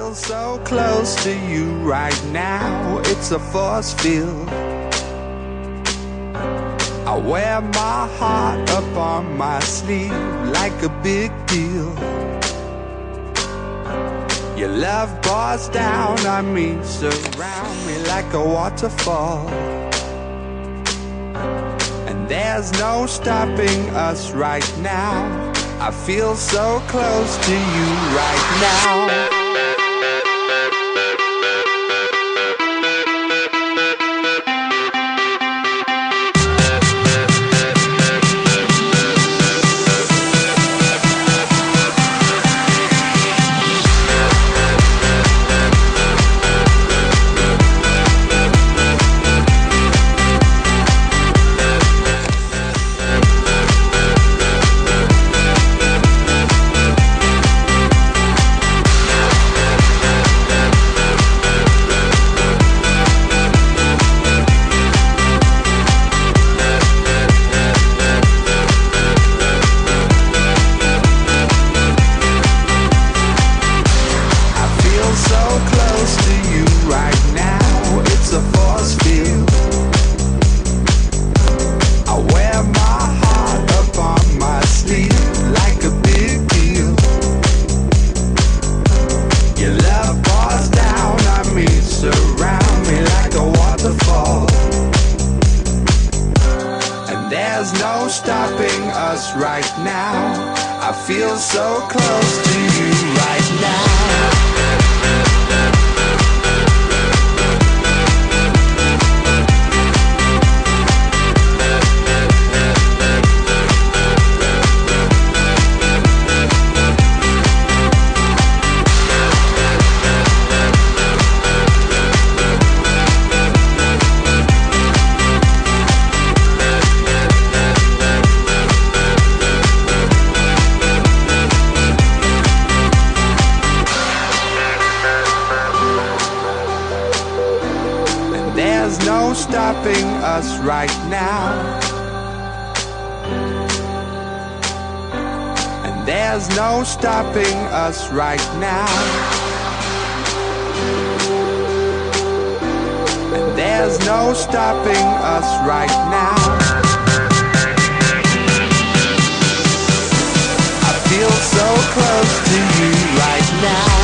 feel so close to you right now, it's a force field. I wear my heart up on my sleeve like a big deal. Your love pours down on me, surround me like a waterfall. And there's no stopping us right now. I feel so close to you right now. There's no stopping us right now. I feel so close to you right now. There's no stopping us right now. And there's no stopping us right now. And there's no stopping us right now. I feel so close to you right now.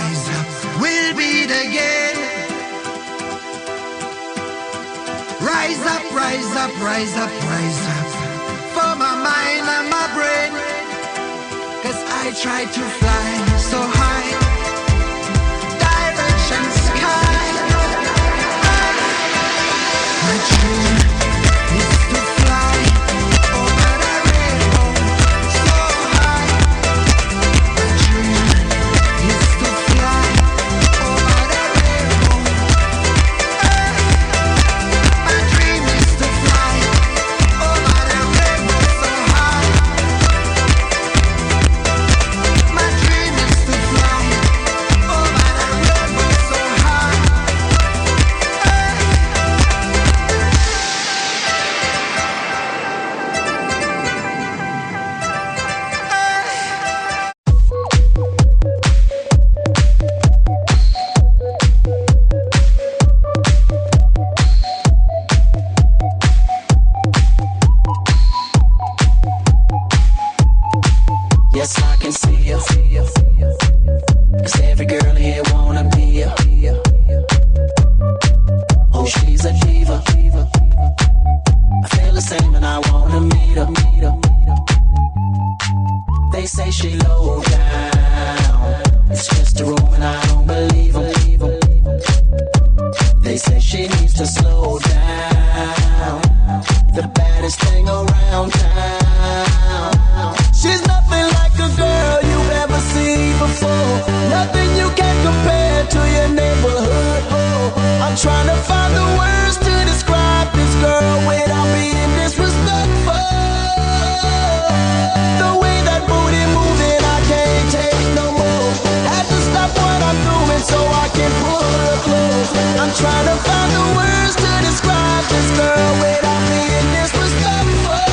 rise up, we'll beat again. Rise up, rise up, rise up, rise up, for my mind and my brain. 'Cause I try to fly so high, direction sky. My dream is to fly over the rainbow so high. My dream is to fly over the rainbow. My dream is to fly over the rainbow so high. My dream is to fly over the rainbow so high. Yes, I can see you. 'Cause every girl here wanna be you. Oh, she's a diva. I feel the same and I wanna meet her. They say she low down. It's just a room and I don't believe them. They say she needs to slow down. The baddest thing around town. She's nothing like a girl you've ever seen before. Nothing you can compare to your neighborhood. Oh, I'm trying to find the words to describe this girl without being disrespectful. The way that booty moving, I can't take no more. Had to stop what I'm doing so I can pull her close. I'm trying to find the words to describe this girl without being disrespectful.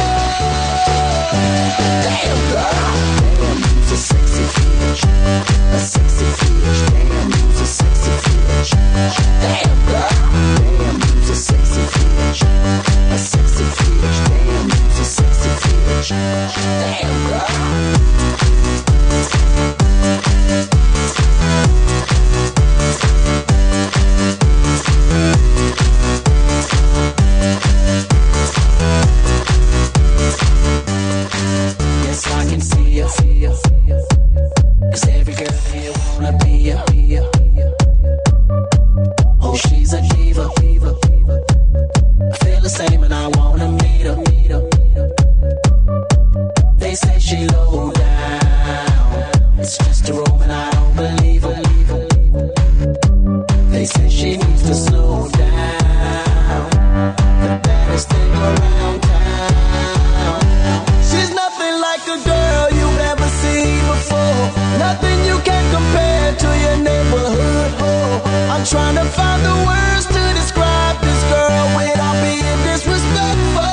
Damn girl, damn, you's a sexy bitch, a sexy bitch. Damn, you's a sexy bitch. Damn girl, damn, you's a sexy bitch, a sexy bitch. Damn, you's a sexy bitch. Damn girl. Yes, I can see you. 'Cause every girl here wanna be you. Oh, she's a diva. I feel the same and I wanna meet her. They say she low down. It's just a room and I don't believe her. They say she needs to slow down. The baddest thing around town. She's nothing like a girl you've ever seen before. Nothing you can compare to your neighborhood. Oh, I'm trying to find the words to describe this girl without being disrespectful.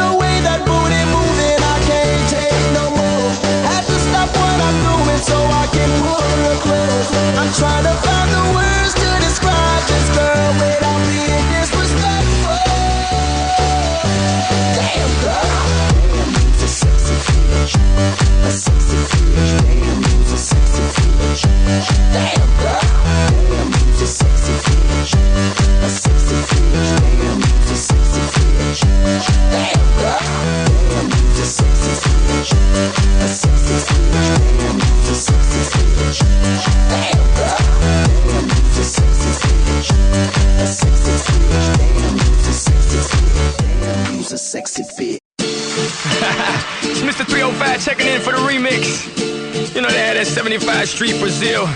The way that booty moving, I can't take no more. Had to stop what I'm doing so I can pull her close. I'm trying to find the words to describe this girl without being disrespectful. Damn girl, damn, you's a sexy bitch, a sexy bitch. Damn, you's a sexy bitch. Damn girl, damn, you's a sexy bitch, a sexy bitch. Damn, you's a sexy bitch. Damn girl, damn, you's a sexy bitch, a sexy bitch. Damn, you's a sexy bitch. Damn girl, damn, you's a sexy bitch, a sexy bitch. Damn, you's a sexy bitch. Damn, you's a sexy bitch. It's Mr. 305 checking in for the remix. You know they had that 75 Street Brazil.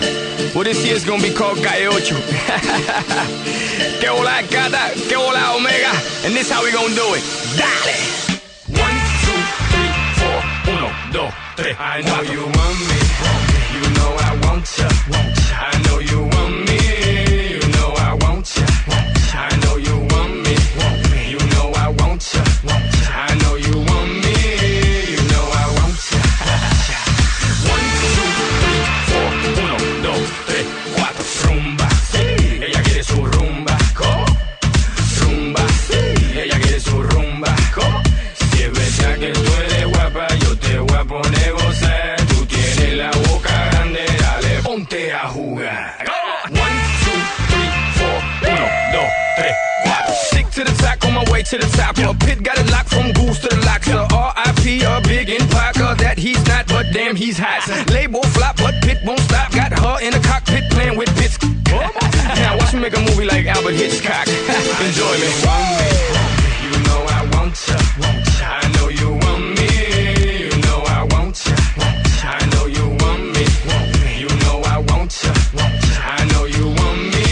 Well, this year's gonna be called Calle Ocho. Que hola gata, que hola omega. And this how we gonna do it. Dale! 1, 2, 3, 4. 1, 2, 3. I know you want me. You know I want ya. I know you want me. You know I want ya. I know you want me. You know I want ya. I know you want me. You know I want ya. 1, 2, 3, 4. 1, 2, 3, 4. Rumba. Ella quiere su rumba. Rumba. Ella quiere su rumba. Si es verdad que tú eres guapa, yo te voy a poner a gozar. Tú tienes la ponte a jugar. 1, 2, 3, 4, 1, 2, 3, 4. Stick to the track on my way to the top. A pit got it locked from goose to the locks. R.I.P. a big in Parker that he's not, but damn he's hot. Label flop, but Pit won't stop. Got her in the cockpit playing with bits. Now watch me make a movie like Albert Hitchcock. Enjoy me. You know I want ya. I know you want me. You know I want ya. I know you want me. You know I want ya. I know you want me.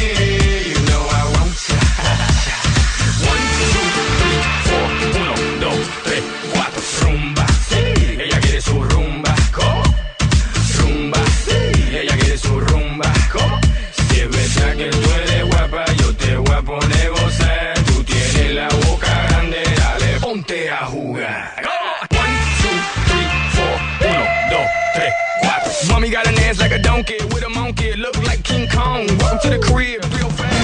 You know I want ya. 1, 2, 3, 4. 1, 2, 3, 4. Rumba. Ella quiere su rumba. ¿Cómo? Rumba. Ella quiere su rumba. ¿Cómo? Si es verdad que tú eres guapa, yo te voy a poner gozar. Tú tienes la boca grande, dale, ponte a jugar. 1, 2, 3, 4. 1, 2, 3, 4. Mommy got an ass like a donkey with a monkey, look like King Kong. Welcome to the crib, real fast.